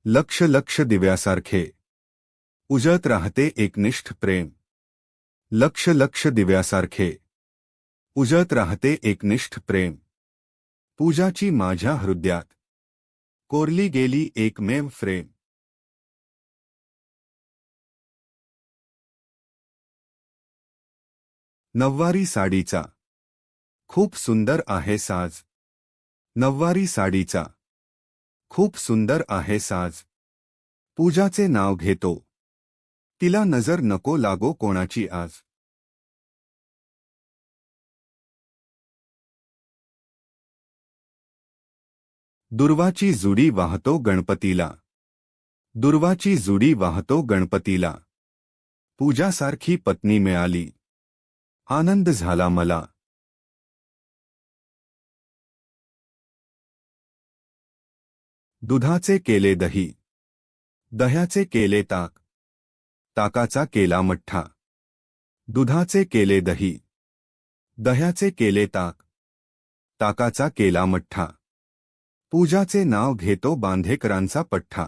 लक्ष लक्ष दिव्यासारखे उजळत राहते एकनिष्ठ प्रेम। लक्ष लक्ष दिव्यासारखे उजळत राहते एकनिष्ठ प्रेम। पूजाची माझ्या हृदयात कोरली गेली एकमेव फ्रेम। नववारी साडीचा खूप सुंदर आहे साज। नववारी साडीचा खूप सुंदर आहे साज। पूजाचे नाव घेतो, तिला नजर नको लागो कोणाची आज। दुर्वाची जुडी वाहतो गणपतीला। दुर्वाची जुडी वाहतो गणपतीला। पूजासारखी पत्नी मिळाली, आनंद झाला मला। दुधाचे केले दही, दह्याचे केले ताक, ताकाचा केला मठ्ठा। दुधाचे केले दही, दह्याचे केले ताक, ताकाचा केला मठ्ठा। पूजाचे नाव घेतो बांधेकरांचा पठ्ठा।